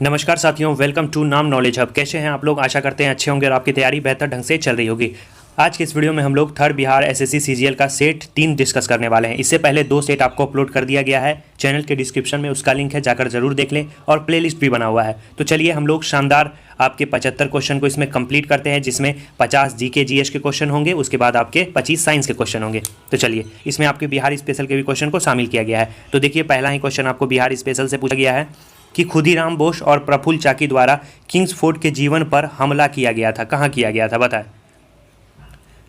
नमस्कार साथियों, welcome to नाम नॉलेज हब। कैसे हैं आप लोग? आशा करते हैं अच्छे होंगे और आपकी तैयारी बेहतर ढंग से चल रही होगी। आज के इस वीडियो में हम लोग थर्ड बिहार एसएससी सीजीएल का सेट 3 डिस्कस करने वाले हैं। इससे पहले 2 सेट आपको अपलोड कर दिया गया है चैनल के डिस्क्रिप्शन में, उसका लिंक है, जाकर जरूर देख लें और प्लेलिस्ट भी बना हुआ है। तो चलिए हम लोग शानदार आपके 75 क्वेश्चन को इसमें कंप्लीट करते हैं, जिसमें 50 जीके जीएस के क्वेश्चन होंगे, उसके बाद आपके 25 साइंस के क्वेश्चन होंगे। तो चलिए, इसमें आपके बिहार स्पेशल के भी क्वेश्चन को शामिल किया गया है। तो देखिए, पहला ही क्वेश्चन आपको बिहार स्पेशल से पूछा गया है कि खुदीराम बोस और प्रफुल्ल चाकी द्वारा किंग्स फोर्ट के जीवन पर हमला किया गया था, कहाँ किया गया था, बताएं।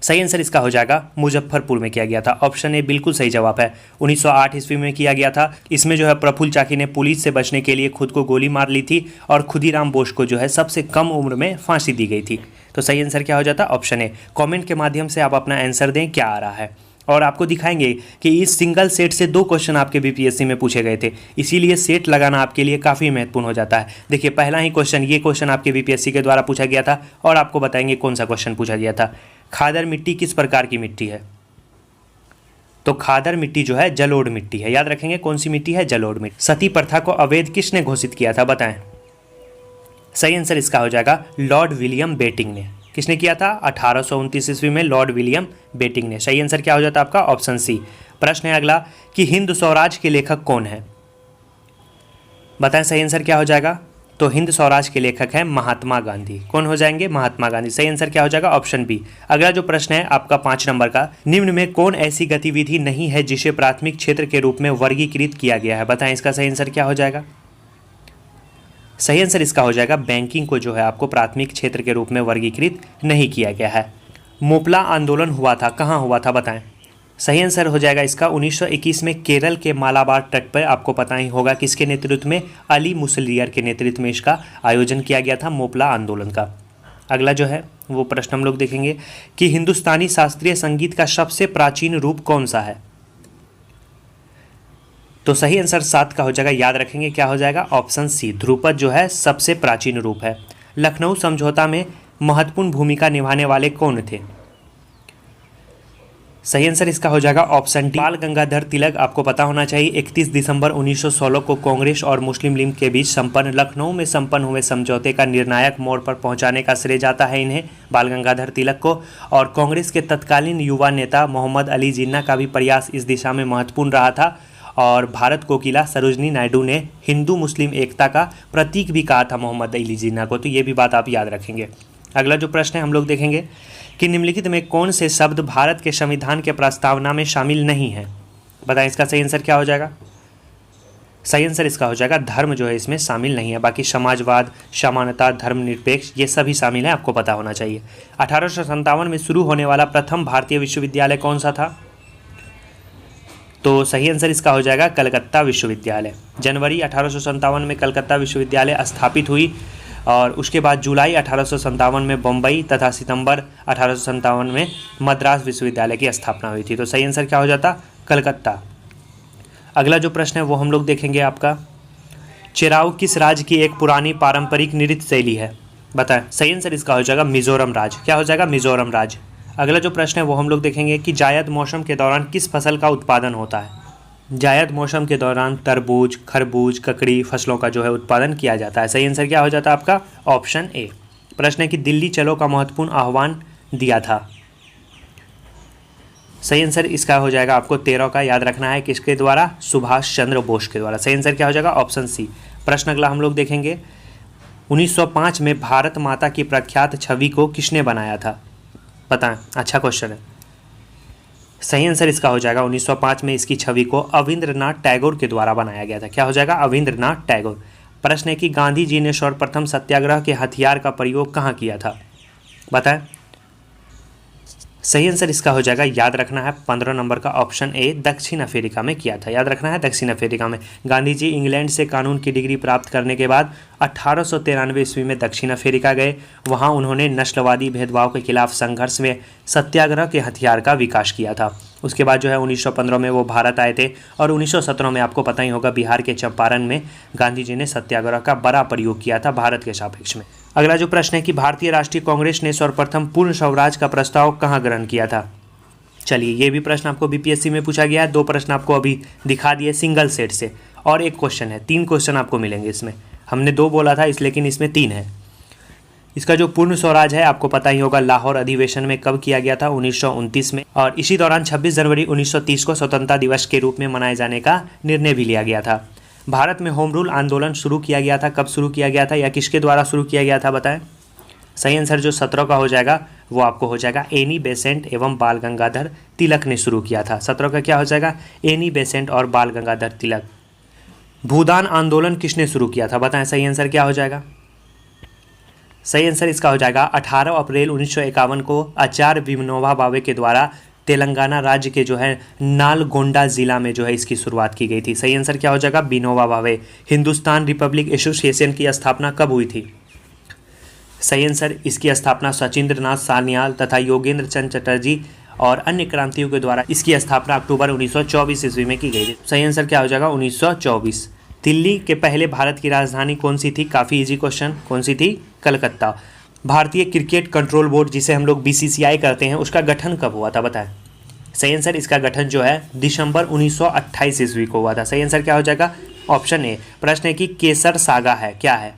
सही आंसर इसका हो जाएगा मुजफ्फरपुर में किया गया था। ऑप्शन ए बिल्कुल सही जवाब है। 1908 ईस्वी में किया गया था। इसमें जो है प्रफुल्ल चाकी ने पुलिस से बचने के लिए खुद को गोली मार ली थी और खुदीराम बोस को जो है सबसे कम उम्र में फांसी दी गई थी। तो सही आंसर क्या हो जाता? Option A. कमेंट के माध्यम से आप अपना आंसर दें क्या आ रहा है, और आपको दिखाएंगे कि इस सिंगल सेट से 2 क्वेश्चन आपके बीपीएससी में पूछे गए थे, इसीलिए सेट लगाना आपके लिए काफ़ी महत्वपूर्ण हो जाता है। देखिए, पहला ही क्वेश्चन, ये क्वेश्चन आपके बीपीएससी के द्वारा पूछा गया था और आपको बताएंगे कौन सा क्वेश्चन पूछा गया था। खादर मिट्टी किस प्रकार की मिट्टी है? तो खादर मिट्टी जो है जलोढ़ मिट्टी है। याद रखेंगे कौन सी मिट्टी है? जलोढ़ मिट्टी। सती प्रथा को अवैध किसने घोषित किया था, बताएं। सही आंसर इसका हो जाएगा लॉर्ड विलियम बेटिंग ने। किसने किया था? 1829 ईस्वी में लॉर्ड विलियम बेटिंग ने। सही आंसर क्या हो जाता है आपका? Option C. प्रश्न है अगला कि हिंद स्वराज के लेखक कौन है, बताएं। सही आंसर क्या हो जाएगा? तो हिंद स्वराज के लेखक हैं महात्मा गांधी। कौन हो जाएंगे? महात्मा गांधी। सही आंसर क्या हो जाएगा? Option B. अगला जो प्रश्न है आपका 5 नंबर का, निम्न में कौन ऐसी गतिविधि नहीं है जिसे प्राथमिक क्षेत्र के रूप में वर्गीकृत किया गया है, बताएं। इसका सही आंसर क्या हो जाएगा? सही आंसर इसका हो जाएगा बैंकिंग को जो है आपको प्राथमिक क्षेत्र के रूप में वर्गीकृत नहीं किया गया है। मोपला आंदोलन हुआ था, कहाँ हुआ था, बताएं। सही आंसर हो जाएगा इसका 1921 में केरल के मालाबार तट पर। आपको पता ही होगा किसके नेतृत्व में? अली मुसलियर के नेतृत्व में इसका आयोजन किया गया था, मोपला आंदोलन का। अगला जो है वो प्रश्न हम लोग देखेंगे कि हिंदुस्तानी शास्त्रीय संगीत का सबसे प्राचीन रूप कौन सा है? तो सही आंसर 7 का हो जाएगा। याद रखेंगे क्या हो जाएगा? ऑप्शन सी, ध्रुपद जो है सबसे प्राचीन रूप है। लखनऊ समझौता में महत्वपूर्ण भूमिका निभाने वाले कौन थे? सही आंसर इसका हो जाएगा ऑप्शन डी, बाल गंगाधर तिलक। आपको पता होना चाहिए 31 दिसंबर 1916 को कांग्रेस और मुस्लिम लीग के बीच लखनऊ में संपन्न हुए समझौते का निर्णायक मोड़ पर पहुंचाने का श्रेय जाता है इन्हें, बाल गंगाधर तिलक को। और कांग्रेस के तत्कालीन युवा नेता मोहम्मद अली जिन्ना का भी प्रयास इस दिशा में महत्वपूर्ण रहा था। और भारत कोकिला सरोजनी नायडू ने हिंदू मुस्लिम एकता का प्रतीक भी कहा था मोहम्मद अली जिन्ना को। तो ये भी बात आप याद रखेंगे। अगला जो प्रश्न है हम लोग देखेंगे कि निम्नलिखित में कौन से शब्द भारत के संविधान के प्रस्तावना में शामिल नहीं है, बताएं। इसका सही आंसर क्या हो जाएगा? सही आंसर इसका हो जाएगा धर्म जो है इसमें शामिल नहीं है। बाकी समाजवाद, समानता, धर्मनिरपेक्ष ये सभी शामिल है, आपको पता होना चाहिए। 1857 में शुरू होने वाला प्रथम भारतीय विश्वविद्यालय कौन सा था? तो सही आंसर इसका हो जाएगा कलकत्ता विश्वविद्यालय। जनवरी 1857 में कलकत्ता विश्वविद्यालय स्थापित हुई और उसके बाद जुलाई 1857 में बम्बई तथा सितंबर 1857 में मद्रास विश्वविद्यालय की स्थापना हुई थी। तो सही आंसर क्या हो जाता? कलकत्ता। अगला जो प्रश्न है वो हम लोग देखेंगे आपका, चेराऊ किस राज्य की एक पुरानी पारंपरिक नृत्य शैली है, बताएं। सही आंसर इसका हो जाएगा मिजोरम राज्य। क्या हो जाएगा? मिजोरम राज्य। अगला जो प्रश्न है वो हम लोग देखेंगे कि जायद मौसम के दौरान किस फसल का उत्पादन होता है? जायद मौसम के दौरान तरबूज, खरबूज, ककड़ी फसलों का जो है उत्पादन किया जाता है। सही आंसर क्या हो जाता है आपका? Option A. प्रश्न है कि दिल्ली चलो का महत्वपूर्ण आह्वान दिया था। सही आंसर इसका हो जाएगा आपको 13 का। याद रखना है किसके द्वारा? सुभाष चंद्र बोस के द्वारा। सही आंसर क्या हो जाएगा? Option C. प्रश्न अगला हम लोग देखेंगे 1905 में भारत माता की प्रख्यात छवि को किसने बनाया था, बताएं। अच्छा क्वेश्चन है। सही आंसर इसका हो जाएगा 1905 में इसकी छवि को अविंद्रनाथ टैगोर के द्वारा बनाया गया था। क्या हो जाएगा? अविंद्रनाथ टैगोर। प्रश्न है कि गांधी जी ने सर्वप्रथम सत्याग्रह के हथियार का प्रयोग कहाँ किया था, बताएं। सही आंसर इसका हो जाएगा, याद रखना है 15 नंबर का, ऑप्शन ए, दक्षिण अफ्रीका में किया था। याद रखना है दक्षिण अफ्रीका में। गांधी जी इंग्लैंड से कानून की डिग्री प्राप्त करने के बाद 1893 ईस्वी में दक्षिण अफ्रीका गए। वहां उन्होंने नस्लवादी भेदभाव के खिलाफ संघर्ष में सत्याग्रह के हथियार का विकास किया था। उसके बाद जो है 1915 में वो भारत आए थे और 1917 में आपको पता ही होगा बिहार के चंपारण में गांधी जी ने सत्याग्रह का बड़ा प्रयोग किया था भारत के सापेक्ष में। अगला जो प्रश्न है कि भारतीय राष्ट्रीय कांग्रेस ने सर्वप्रथम पूर्ण स्वराज का प्रस्ताव कहाँ ग्रहण किया था। चलिए, ये भी प्रश्न आपको बीपीएससी में पूछा गया है। 2 प्रश्न आपको अभी दिखा दिए सिंगल सेट से और एक क्वेश्चन है, 3 क्वेश्चन आपको मिलेंगे इसमें। हमने 2 बोला था लेकिन इसमें 3 है। इसका जो पूर्ण स्वराज है आपको पता ही होगा, लाहौर अधिवेशन में कब किया गया था, 1929 में। और इसी दौरान 26 जनवरी 1930 को स्वतंत्रता दिवस के रूप में मनाए जाने का निर्णय भी लिया गया था। भारत में होम रूल आंदोलन शुरू किया गया था, कब शुरू किया गया था या किसके द्वारा शुरू किया गया था बताएं। सही आंसर जो 17 का हो जाएगा वो आपको हो जाएगा एनी बेसेंट एवं बाल गंगाधर तिलक ने शुरू किया था। 17 का क्या हो जाएगा, एनी बेसेंट और बाल गंगाधर तिलक। भूदान आंदोलन किसने शुरू किया था बताएं, सही आंसर क्या हो जाएगा। सही आंसर इसका हो जाएगा 18 अप्रैल 1951 को आचार्य विनोबा भावे के द्वारा तेलंगाना राज्य के जो है नालगोंडा जिला में जो है इसकी शुरुआत की गई थी। सही आंसर क्या हो जाएगा, विनोबा भावे। हिंदुस्तान रिपब्लिक एसोसिएशन की स्थापना कब हुई थी। सही आंसर इसकी स्थापना सचिंद्र नाथ सान्याल तथा योगेंद्र चंद चटर्जी और अन्य क्रांतियों के द्वारा इसकी स्थापना अक्टूबर 1924 ईस्वी में की गई थी। सही आंसर क्या हो जाएगा 1924। दिल्ली के पहले भारत की राजधानी कौन सी थी, काफ़ी इजी क्वेश्चन, कौन सी थी, कलकत्ता। भारतीय क्रिकेट कंट्रोल बोर्ड जिसे हम लोग BCCI करते हैं उसका गठन कब हुआ था बताएं। सही आंसर इसका गठन जो है दिसंबर 1928 ईस्वी को हुआ था। सही आंसर क्या हो जाएगा, ऑप्शन ए। प्रश्न है कि केसर सागा है, क्या है,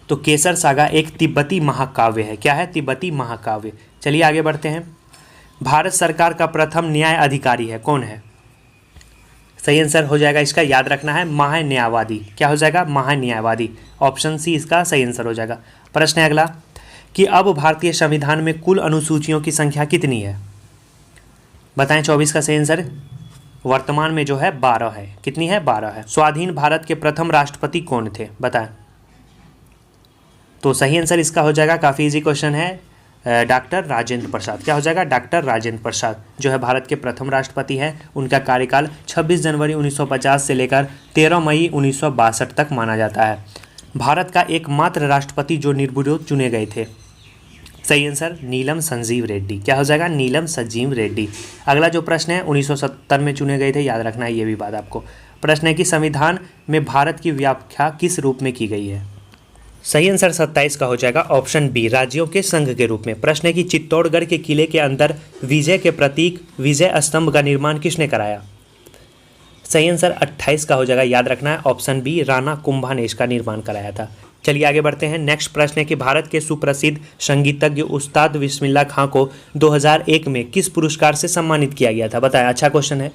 तो केसर सागा एक तिब्बती महाकाव्य है। क्या है, तिब्बती महाकाव्य। चलिए आगे बढ़ते हैं। भारत सरकार का प्रथम न्याय अधिकारी है, कौन है। सही आंसर हो जाएगा इसका, याद रखना है, महान्यायवादी। क्या हो जाएगा, महान्यायवादी। ऑप्शन सी इसका सही आंसर हो जाएगा। प्रश्न है अगला कि अब भारतीय संविधान में कुल अनुसूचियों की संख्या कितनी है बताएं। 24 का सही आंसर वर्तमान में जो है 12 है। कितनी है, 12 है। स्वाधीन भारत के प्रथम राष्ट्रपति कौन थे बताएं। तो सही आंसर इसका हो जाएगा, काफ़ी इजी क्वेश्चन है, डॉक्टर राजेंद्र प्रसाद। क्या हो जाएगा, डॉक्टर राजेंद्र प्रसाद जो है भारत के प्रथम राष्ट्रपति हैं। उनका कार्यकाल 26 जनवरी 1950 से लेकर 13 मई 1962 तक माना जाता है। भारत का एकमात्र राष्ट्रपति जो निर्विरोध चुने गए थे। सही आंसर नीलम संजीव रेड्डी। क्या हो जाएगा, नीलम संजीव रेड्डी। अगला जो प्रश्न है 1970 में चुने गए थे, याद रखना है ये भी बात आपको। प्रश्न है कि संविधान में भारत की व्याख्या किस रूप में की गई है। सही आंसर 27 का हो जाएगा, ऑप्शन बी, राज्यों के संघ के रूप में। प्रश्न है कि चित्तौड़गढ़ के किले के अंदर विजय के प्रतीक विजय स्तंभ का निर्माण किसने कराया। सही आंसर 28 का हो जाएगा, याद रखना है, ऑप्शन बी, राणा कुंभा ने इसका निर्माण कराया था। चलिए आगे बढ़ते हैं। नेक्स्ट प्रश्न है कि भारत के सुप्रसिद्ध संगीतज्ञ उस्ताद बिस्मिल्लाह खां को 2001 में किस पुरस्कार से सम्मानित किया गया था बताएं। अच्छा क्वेश्चन है।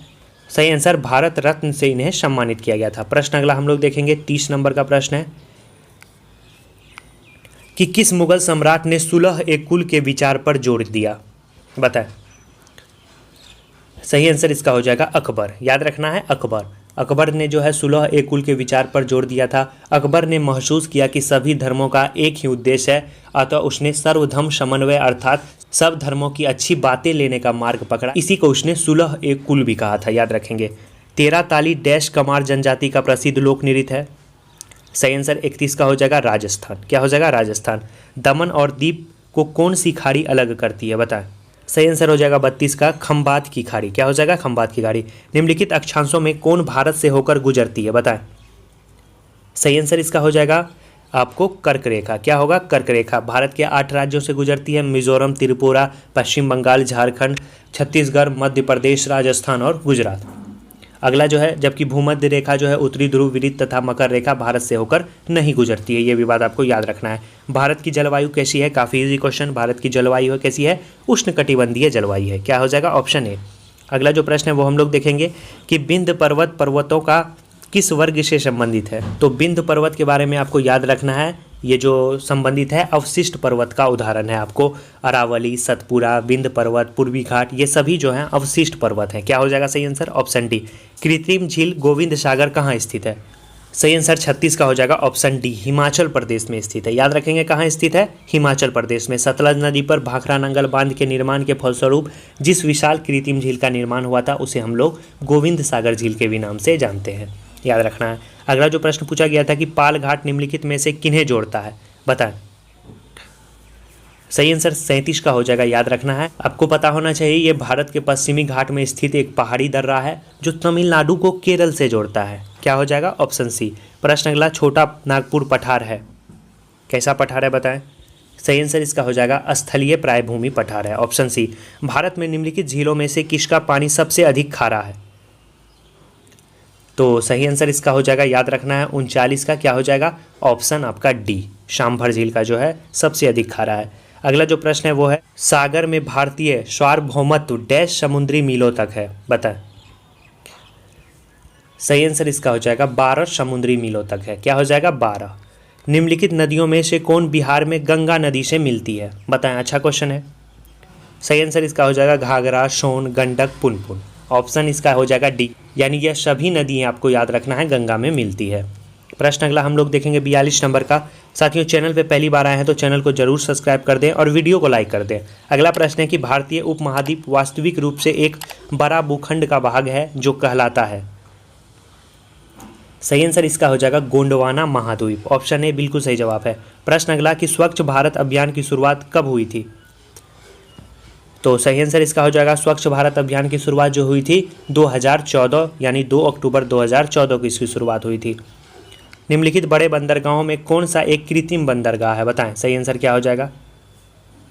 सही आंसर भारत रत्न से इन्हें सम्मानित किया गया था। प्रश्न अगला हम लोग देखेंगे, 30 नंबर का प्रश्न है कि किस मुगल सम्राट ने सुलह ए कुल के विचार पर जोर दिया बताएं। सही आंसर इसका हो जाएगा अकबर। याद रखना है, अकबर। अकबर ने जो है सुलह ए कुल के विचार पर जोर दिया था। अकबर ने महसूस किया कि सभी धर्मों का एक ही उद्देश्य है, अतः उसने सर्वधर्म समन्वय अर्थात सब धर्मों की अच्छी बातें लेने का मार्ग पकड़ा। इसी को उसने सुलह ए कुल भी कहा था, याद रखेंगे। 13 ताली डैश कमार जनजाति का प्रसिद्ध लोक नृत्य है। सही आंसर 31 का हो जाएगा राजस्थान। क्या हो जाएगा, राजस्थान। दमन और दीप को कौन सी खाड़ी अलग करती है बताएं। सही आंसर हो जाएगा 32 का खंबात की खाड़ी। क्या हो जाएगा, खंबात की खाड़ी। निम्नलिखित अक्षांशों में कौन भारत से होकर गुजरती है बताएं। सही आंसर इसका हो जाएगा आपको कर्क रेखा। क्या होगा, कर्क रेखा। भारत के 8 राज्यों से गुजरती है, मिजोरम, त्रिपुरा, पश्चिम बंगाल, झारखंड, छत्तीसगढ़, मध्य प्रदेश, राजस्थान और गुजरात। अगला जो है, जबकि भूमध्य रेखा जो है उत्तरी ध्रुव, विदित तथा मकर रेखा भारत से होकर नहीं गुजरती है। ये भी बात आपको याद रखना है। भारत की जलवायु कैसी है, काफ़ी इजी क्वेश्चन। भारत की जलवायु कैसी है, उष्णकटिबंधीय जलवायु है। क्या हो जाएगा, ऑप्शन ए। अगला जो प्रश्न है वो हम लोग देखेंगे कि विंध्य पर्वत पर्वतों का किस वर्ग से संबंधित है। तो विंध्य पर्वत के बारे में आपको याद रखना है, ये जो संबंधित है अवशिष्ट पर्वत का उदाहरण है। आपको अरावली, सतपुरा, विंध्य पर्वत, पूर्वी घाट, ये सभी जो हैं अवशिष्ट पर्वत हैं। क्या हो जाएगा सही आंसर, ऑप्शन डी। कृत्रिम झील गोविंद सागर कहाँ स्थित है। सही आंसर 36 का हो जाएगा, ऑप्शन डी, हिमाचल प्रदेश में स्थित है। याद रखेंगे कहाँ स्थित है, हिमाचल प्रदेश में। सतलज नदी पर भाखड़ा नंगल बांध के निर्माण के फलस्वरूप जिस विशाल कृत्रिम झील का निर्माण हुआ था उसे हम लोग गोविंद सागर झील के भी नाम से जानते हैं, याद रखना है। अगला जो प्रश्न पूछा गया था कि पाल घाट निम्नलिखित में से किन्हें जोड़ता है, बताएं। सही आंसर 37 का हो जाएगा, याद रखना है। आपको पता होना चाहिए ये भारत के पश्चिमी घाट में स्थित एक पहाड़ी दर्रा है जो तमिलनाडु को केरल से जोड़ता है। क्या हो जाएगा, ऑप्शन सी। प्रश्न अगला, छोटा नागपुर पठार है, कैसा पठार है बताएं। सही आंसर इसका हो जाएगा स्थलीय प्रायभूमि पठार है, ऑप्शन सी। भारत में निम्नलिखित झीलों में से किसका पानी सबसे अधिक खारा है। तो सही आंसर इसका हो जाएगा, याद रखना है 39 का क्या हो जाएगा, ऑप्शन आपका डी, शामभर झील का जो है सबसे अधिक खारा है। अगला जो प्रश्न है वो है सागर में भारतीय सार्वभौमत्व डैश समुद्री मीलों तक है, बताएं। सही आंसर इसका हो जाएगा 12 समुद्री मीलों तक है, क्या हो जाएगा 12। निम्नलिखित नदियों में से कौन बिहार में गंगा नदी से मिलती है, बताएं। अच्छा क्वेश्चन है। सही आंसर इसका हो जाएगा घाघरा, सोन, गंडक, पुनपुन। ऑप्शन इसका हो जाएगा डी, यानी यह सभी नदियाँ आपको याद रखना है गंगा में मिलती है। प्रश्न अगला हम लोग देखेंगे 42 नंबर का। साथियों चैनल पे पहली बार आए हैं तो चैनल को जरूर सब्सक्राइब कर दें और वीडियो को लाइक कर दें। अगला प्रश्न है कि भारतीय उपमहाद्वीप वास्तविक रूप से एक बड़ा भूखंड का भाग है जो कहलाता है। सही आंसर इसका हो जाएगा गोंडवाना महाद्वीप, ऑप्शन ए बिल्कुल सही जवाब है। प्रश्न अगला कि स्वच्छ भारत अभियान की शुरुआत कब हुई थी, तो सही आंसर इसका हो जाएगा स्वच्छ भारत अभियान की शुरुआत जो हुई थी 2014, यानी 2 अक्टूबर 2014 की इसकी शुरुआत हुई थी। निम्नलिखित बड़े बंदरगाहों में कौन सा एक कृत्रिम बंदरगाह है, बताएं। सही आंसर क्या हो जाएगा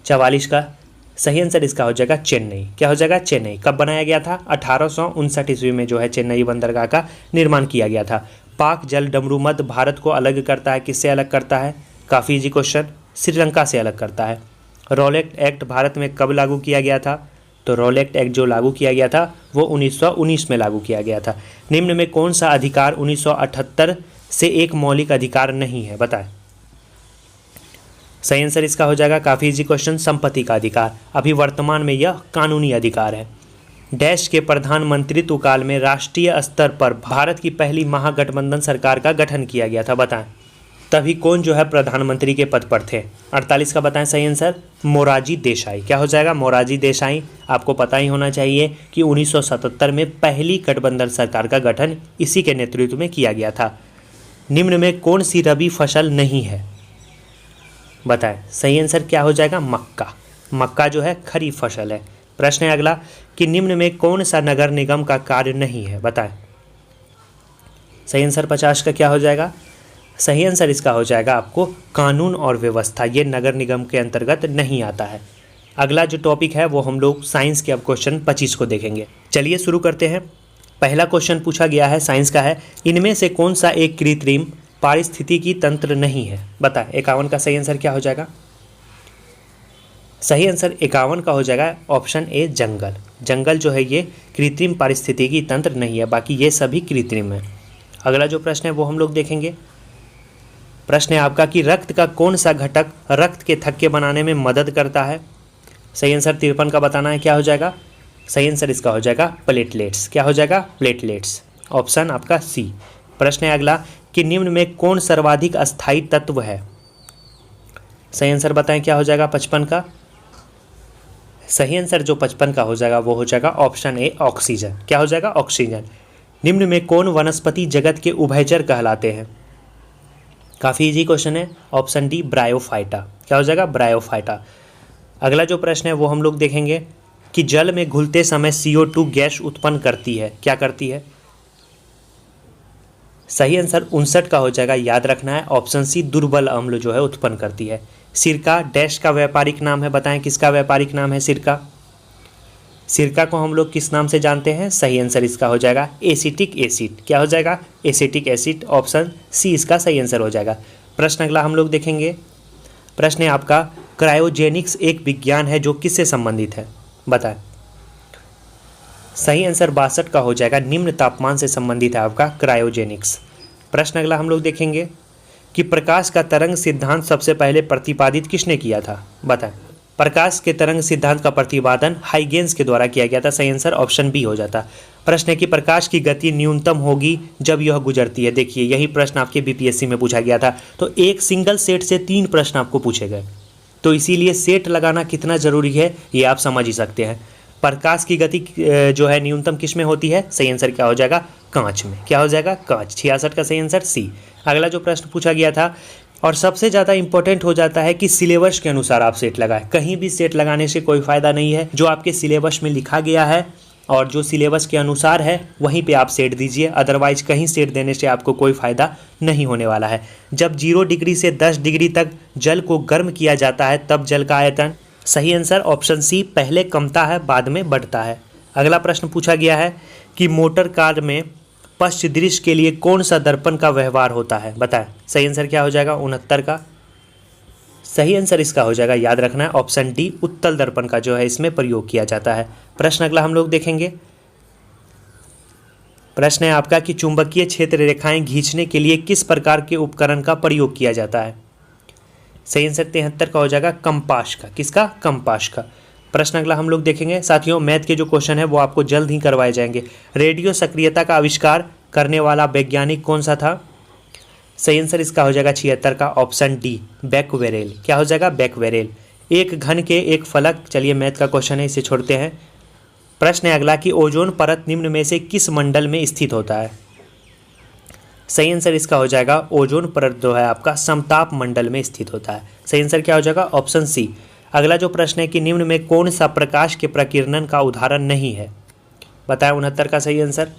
44 का। सही आंसर इसका हो जाएगा चेन्नई, क्या हो जाएगा चेन्नई। कब बनाया गया था, 1859 ईस्वी में जो है चेन्नई बंदरगाह का निर्माण किया गया था। पाक जल डमरू मध्य भारत को अलग करता है, किससे अलग करता है, काफ़ी इजी क्वेश्चन, श्रीलंका से अलग करता है। रॉलेट एक्ट भारत में कब लागू किया गया था, तो रॉलेट एक्ट जो लागू किया गया था वो 1919 में लागू किया गया था। निम्न में कौन सा अधिकार 1978 से एक मौलिक अधिकार नहीं है, बताएं। सही आंसर इसका हो जाएगा काफ़ी इजी क्वेश्चन, संपत्ति का अधिकार। अभी वर्तमान में यह कानूनी अधिकार है। डैश के प्रधानमंत्रित्व काल में राष्ट्रीय स्तर पर भारत की पहली महागठबंधन सरकार का गठन किया गया था, बताएं। तभी कौन जो है प्रधानमंत्री के पद पर थे, 48 का बताएं सही आंसर, मोरारजी देसाई, क्या हो जाएगा मोरारजी देसाई। आपको पता ही होना चाहिए कि 1977 में पहली गठबंधन सरकार का गठन इसी के नेतृत्व में किया गया था। निम्न में कौन सी रबी फसल नहीं है, बताएं। सही आंसर क्या हो जाएगा मक्का, मक्का जो है खरीफ फसल है। प्रश्न है अगला कि निम्न में कौन सा नगर निगम का कार्य नहीं है, बताएं। सही आंसर 50 का क्या हो जाएगा, सही आंसर इसका हो जाएगा आपको कानून और व्यवस्था, ये नगर निगम के अंतर्गत नहीं आता है। अगला जो टॉपिक है वो हम लोग साइंस के अब क्वेश्चन 25 को देखेंगे। चलिए शुरू करते हैं। पहला क्वेश्चन पूछा गया है साइंस का है, इनमें से कौन सा एक कृत्रिम पारिस्थितिकी तंत्र नहीं है, बताएं। 51 का सही आंसर क्या हो जाएगा, सही आंसर 51 का हो जाएगा ऑप्शन ए जंगल। जंगल जो है ये कृत्रिम पारिस्थितिकी तंत्र नहीं है, बाकी ये सभी कृत्रिम है। अगला जो प्रश्न है वो हम लोग देखेंगे। प्रश्न है आपका कि रक्त का कौन सा घटक रक्त के थक्के बनाने में मदद करता है। सही आंसर 53 का बताना है, क्या हो जाएगा, सही आंसर इसका हो जाएगा प्लेटलेट्स, क्या हो जाएगा प्लेटलेट्स, ऑप्शन आपका सी। प्रश्न है अगला कि निम्न में कौन सर्वाधिक अस्थायी तत्व है। सही आंसर बताएं क्या हो जाएगा 55 का। सही आंसर जो 55 का हो जाएगा वो हो जाएगा ऑप्शन ए ऑक्सीजन, क्या हो जाएगा ऑक्सीजन। निम्न में कौन वनस्पति जगत के उभयचर कहलाते हैं, काफ़ी इजी क्वेश्चन है, ऑप्शन डी ब्रायोफाइटा, क्या हो जाएगा ब्रायोफाइटा। अगला जो प्रश्न है वो हम लोग देखेंगे कि जल में घुलते समय CO2 गैस उत्पन्न करती है, क्या करती है। सही आंसर 59 का हो जाएगा, याद रखना है ऑप्शन सी दुर्बल अम्ल जो है उत्पन्न करती है। सिरका डैश का व्यापारिक नाम है, बताएं किसका व्यापारिक नाम है सिरका। सिरका को हम लोग किस नाम से जानते हैं, सही आंसर इसका हो जाएगा एसिटिक एसिड, क्या हो जाएगा एसिटिक एसिड, ऑप्शन सी इसका सही आंसर हो जाएगा। प्रश्न अगला हम लोग देखेंगे। प्रश्न है आपका क्रायोजेनिक्स एक विज्ञान है जो किससे संबंधित है, बताएं। सही आंसर 62 का हो जाएगा, निम्न तापमान से संबंधित है आपका क्रायोजेनिक्स। प्रश्न अगला हम लोग देखेंगे कि प्रकाश का तरंग सिद्धांत सबसे पहले प्रतिपादित किसने किया था, बताएं। प्रकाश के तरंग सिद्धांत का प्रतिपादन हाइगेंस के द्वारा किया गया था, सही आंसर ऑप्शन बी हो जाता। प्रश्न है कि प्रकाश की गति न्यूनतम होगी जब यह गुजरती है। देखिए यही प्रश्न आपके BPSC में पूछा गया था, तो एक सिंगल सेट से 3 प्रश्न आपको पूछे गए, तो इसीलिए सेट लगाना कितना जरूरी है ये आप समझ ही सकते हैं। प्रकाश की गति जो है न्यूनतम किस में होती है, सही आंसर क्या हो जाएगा कांच में, क्या हो जाएगा कांच, 66 का सही आंसर सी। अगला जो प्रश्न पूछा गया था और सबसे ज़्यादा इंपॉर्टेंट हो जाता है कि सिलेबस के अनुसार आप सेट लगाएं। कहीं भी सेट लगाने से कोई फ़ायदा नहीं है, जो आपके सिलेबस में लिखा गया है और जो सिलेबस के अनुसार है वहीं पे आप सेट दीजिए, अदरवाइज कहीं सेट देने से आपको कोई फ़ायदा नहीं होने वाला है। जब 0 डिग्री से 10 डिग्री तक जल को गर्म किया जाता है तब जल का आयतन, सही आंसर ऑप्शन सी पहले कमता है बाद में बढ़ता है। अगला प्रश्न पूछा गया है कि मोटर कार में पश्च दृश्य के लिए कौन सा दर्पण का व्यवहार होता है, बताएं। सही आंसर क्या हो जाएगा, 69 का सही आंसर इसका हो जाएगा, याद रखना है ऑप्शन डी, उत्तल दर्पण का जो है इसमें प्रयोग किया जाता है। प्रश्न अगला हम लोग देखेंगे। प्रश्न है आपका कि चुंबकीय क्षेत्र रेखाएं खींचने के लिए किस प्रकार के उपकरण का प्रयोग किया जाता है। सही आंसर 73 का हो जाएगा, कंपास का। किसका, कंपास का। प्रश्न अगला हम लोग देखेंगे। साथियों मैथ के जो क्वेश्चन है वो आपको जल्द ही करवाए जाएंगे। रेडियो सक्रियता का आविष्कार करने वाला वैज्ञानिक कौन सा था। सही आंसर इसका हो जाएगा 76 का, ऑप्शन डी, बैक्वेरेल। क्या हो जाएगा, बैक्वेरेल। एक घन के एक फलक, चलिए मैथ का क्वेश्चन है इसे छोड़ते हैं। प्रश्न है अगला कि ओजोन परत निम्न में से किस मंडल में स्थित होता है। सही आंसर इसका हो जाएगा, ओजोन परत जो है आपका समताप मंडल में स्थित होता है। सही आंसर क्या हो जाएगा, ऑप्शन सी। अगला जो प्रश्न है कि निम्न में कौन सा प्रकाश के प्रकीर्णन का उदाहरण नहीं है, बताएं 69 का सही आंसर।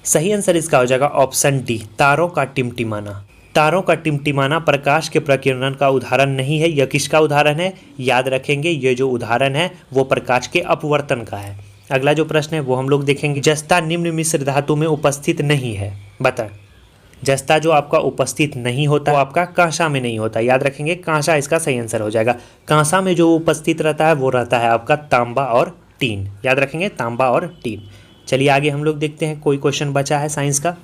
सही आंसर इसका हो जाएगा ऑप्शन डी, तारों का टिमटिमाना। तारों का टिमटिमाना प्रकाश के प्रकीर्णन का उदाहरण नहीं है। यह किसका उदाहरण है, याद रखेंगे ये जो उदाहरण है वो प्रकाश के अपवर्तन का है। अगला जो प्रश्न है वो हम लोग देखेंगे। जस्ता निम्न मिश्र धातु में उपस्थित नहीं है, बताएं। जस्ता जो आपका उपस्थित नहीं होता वो आपका कांसा में नहीं होता, याद रखेंगे कांसा इसका सही आंसर हो जाएगा। कांसा में जो उपस्थित रहता है वो रहता है आपका तांबा और टीन, याद रखेंगे तांबा और टीन। चलिए आगे हम लोग देखते हैं, कोई क्वेश्चन बचा है साइंस का।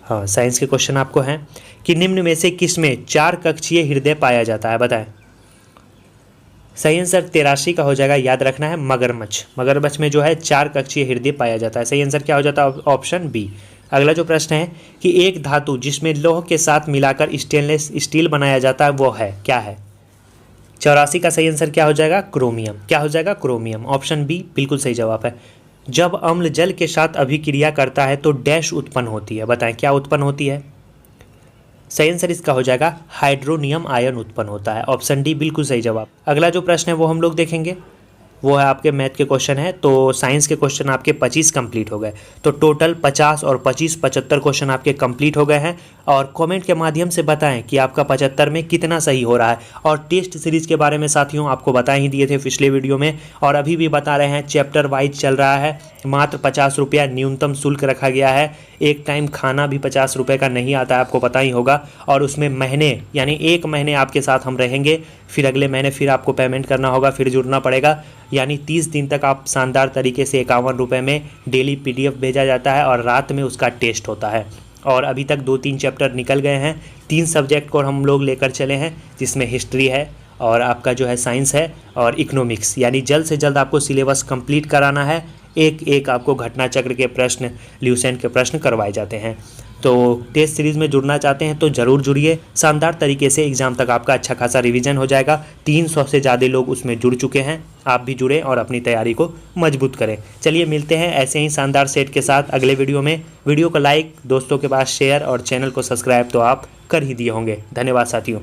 हाँ, साइंस के क्वेश्चन आपको हैं कि निम्न में से किस में 4 कक्षीय हृदय पाया जाता है, बताएं। सही आंसर 83 का हो जाएगा, याद रखना है मगरमच्छ। मगरमच्छ में जो है 4 कक्षीय हृदय पाया जाता है। सही आंसर क्या हो जाता है, ऑप्शन बी। अगला जो प्रश्न है कि एक धातु जिसमें लौह के साथ मिलाकर स्टेनलेस स्टील बनाया जाता है वो है, क्या है। 84 का सही आंसर क्या हो जाएगा, क्रोमियम। क्या हो जाएगा, क्रोमियम। ऑप्शन बी बिल्कुल सही जवाब है। जब अम्ल जल के साथ अभिक्रिया करता है तो डैश उत्पन्न होती है, बताएं क्या उत्पन्न होती है। सही आंसर इसका हो जाएगा हाइड्रोनियम आयन उत्पन्न होता है, ऑप्शन डी बिल्कुल सही जवाब। अगला जो प्रश्न है वो हम लोग देखेंगे, वो है आपके मैथ के क्वेश्चन है। तो साइंस के क्वेश्चन आपके 25 कंप्लीट हो गए, तो टोटल 50 और 25 75 क्वेश्चन आपके कंप्लीट हो गए हैं। और कमेंट के माध्यम से बताएं कि आपका 75 में कितना सही हो रहा है। और टेस्ट सीरीज़ के बारे में साथियों आपको बता ही दिए थे पिछले वीडियो में, और अभी भी बता रहे हैं, चैप्टर वाइज चल रहा है। मात्र 50 रुपया न्यूनतम शुल्क रखा गया है। एक टाइम खाना भी 50 रुपये का नहीं आता है, आपको पता ही होगा। और उसमें महीने यानी 1 महीने आपके साथ हम रहेंगे, फिर अगले महीने फिर आपको पेमेंट करना होगा, फिर जुड़ना पड़ेगा। यानी 30 दिन तक आप शानदार तरीके से 51 रुपये में डेली PDF भेजा जाता है और रात में उसका टेस्ट होता है। और अभी तक 2-3 चैप्टर निकल गए हैं। 3 सब्जेक्ट को हम लोग लेकर चले हैं, जिसमें हिस्ट्री है और आपका जो है साइंस है और इकोनॉमिक्स। यानी जल्द से जल्द आपको सिलेबस कंप्लीट कराना है। एक एक आपको घटना चक्र के प्रश्न, ल्यूसेंट के प्रश्न करवाए जाते हैं। तो टेस्ट सीरीज़ में जुड़ना चाहते हैं तो ज़रूर जुड़िए। शानदार तरीके से एग्ज़ाम तक आपका अच्छा खासा रिवीजन हो जाएगा। 300 से ज़्यादा लोग उसमें जुड़ चुके हैं। आप भी जुड़ें और अपनी तैयारी को मजबूत करें। चलिए मिलते हैं ऐसे ही शानदार सेट के साथ अगले वीडियो में। वीडियो को लाइक, दोस्तों के पास शेयर और चैनल को सब्सक्राइब तो आप कर ही दिए होंगे। धन्यवाद साथियों।